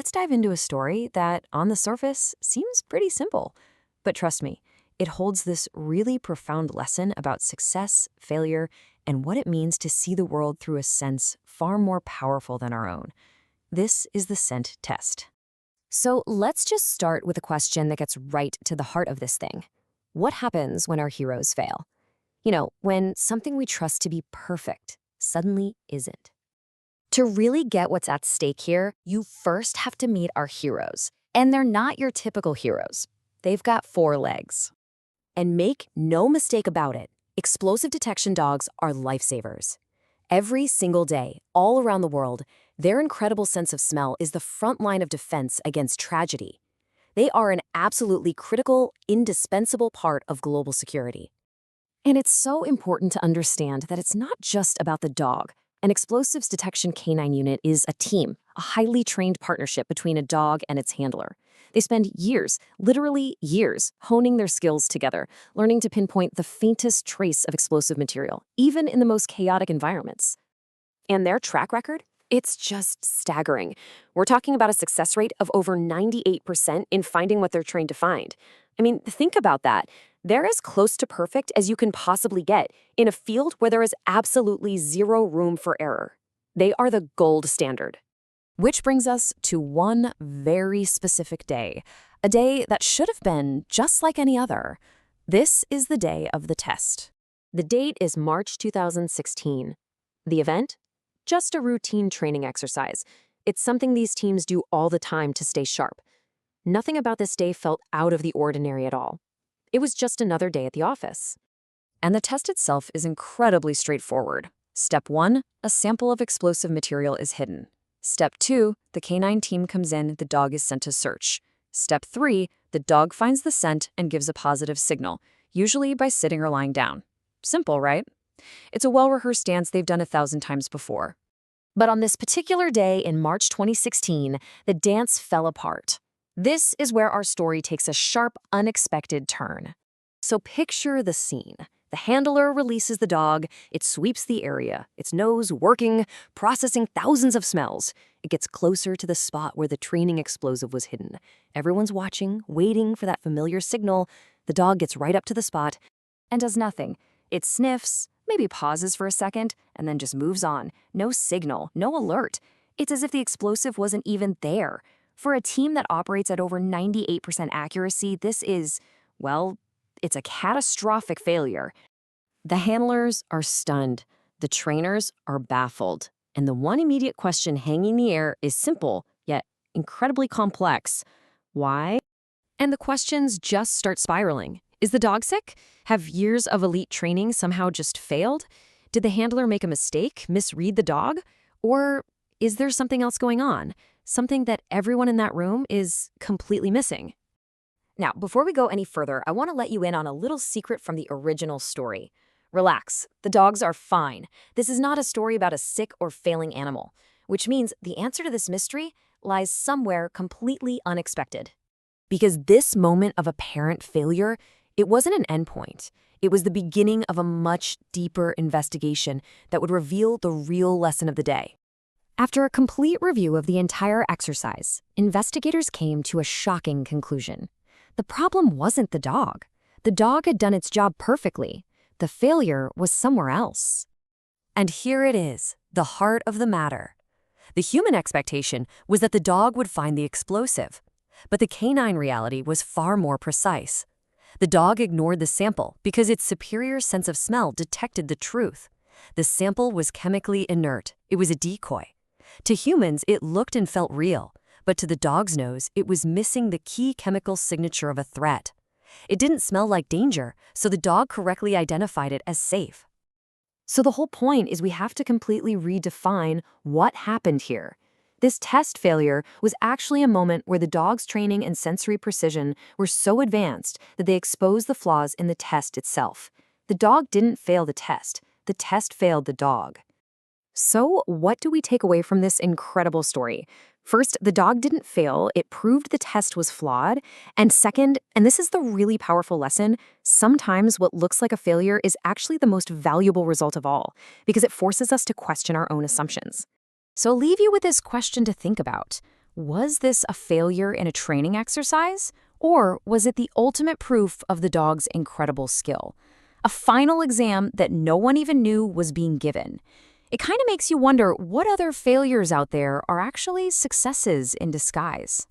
let's dive into a story that, on the surface, seems pretty simple. But trust me, it holds this really profound lesson about success, failure, and what it means to see the world through a sense far more powerful than our own. This is the Sniff Test. So let's just start with a question that gets right to the heart of this thing. What happens when our heroes fail? When something we trust to be perfect suddenly isn't. To really get what's at stake here, you first have to meet our heroes. And they're not your typical heroes. They've got 4 legs. And make no mistake about it, explosive detection dogs are lifesavers. Every single day, all around the world, their incredible sense of smell is the front line of defense against tragedy. They are an absolutely critical, indispensable part of global security. And it's so important to understand that it's not just about the dog. An explosives detection canine unit is a team, a highly trained partnership between a dog and its handler. They spend years, literally years, honing their skills together, learning to pinpoint the faintest trace of explosive material, even in the most chaotic environments. And their track record? It's just staggering. We're talking about a success rate of over 98% in finding what they're trained to find. I mean, think about that. They're as close to perfect as you can possibly get in a field where there is absolutely zero room for error. They are the gold standard. Which brings us to one very specific day, a day that should have been just like any other. This is the day of the test. The date is March 2016. The event? Just a routine training exercise. It's something these teams do all the time to stay sharp. Nothing about this day felt out of the ordinary at all. It was just another day at the office. And the test itself is incredibly straightforward. Step 1, a sample of explosive material is hidden. Step 2, the canine team comes in, the dog is sent to search. Step 3, the dog finds the scent and gives a positive signal, usually by sitting or lying down. Simple, right? It's a well-rehearsed dance they've done 1,000 times before. But on this particular day in March 2016, the dance fell apart. This is where our story takes a sharp, unexpected turn. So picture the scene. The handler releases the dog, it sweeps the area, its nose working, processing thousands of smells. It gets closer to the spot where the training explosive was hidden. Everyone's watching, waiting for that familiar signal. The dog gets right up to the spot and does nothing. It sniffs, maybe pauses for a second, and then just moves on. No signal, no alert. It's as if the explosive wasn't even there. For a team that operates at over 98% accuracy, this is, well, it's a catastrophic failure. The handlers are stunned. The trainers are baffled. And the one immediate question hanging in the air is simple, yet incredibly complex. Why? And the questions just start spiraling. Is the dog sick? Have years of elite training somehow just failed? Did the handler make a mistake, misread the dog? Or is there something else going on? Something that everyone in that room is completely missing? Now, before we go any further, I want to let you in on a little secret from the original story. Relax, the dogs are fine. This is not a story about a sick or failing animal, which means the answer to this mystery lies somewhere completely unexpected. Because this moment of apparent failure, it wasn't an endpoint. It was the beginning of a much deeper investigation that would reveal the real lesson of the day. After a complete review of the entire exercise, investigators came to a shocking conclusion. The problem wasn't the dog. The dog had done its job perfectly. The failure was somewhere else. And here it is, the heart of the matter. The human expectation was that the dog would find the explosive, but the canine reality was far more precise. The dog ignored the sample because its superior sense of smell detected the truth. The sample was chemically inert. It was a decoy. To humans, it looked and felt real, but to the dog's nose, it was missing the key chemical signature of a threat. It didn't smell like danger, so the dog correctly identified it as safe. So the whole point is we have to completely redefine what happened here. This test failure was actually a moment where the dog's training and sensory precision were so advanced that they exposed the flaws in the test itself. The dog didn't fail the test failed the dog. So what do we take away from this incredible story? First, the dog didn't fail. It proved the test was flawed. And second, and this is the really powerful lesson, sometimes what looks like a failure is actually the most valuable result of all, because it forces us to question our own assumptions. So I'll leave you with this question to think about. Was this a failure in a training exercise? Or was it the ultimate proof of the dog's incredible skill? A final exam that no one even knew was being given. It kind of makes you wonder what other failures out there are actually successes in disguise.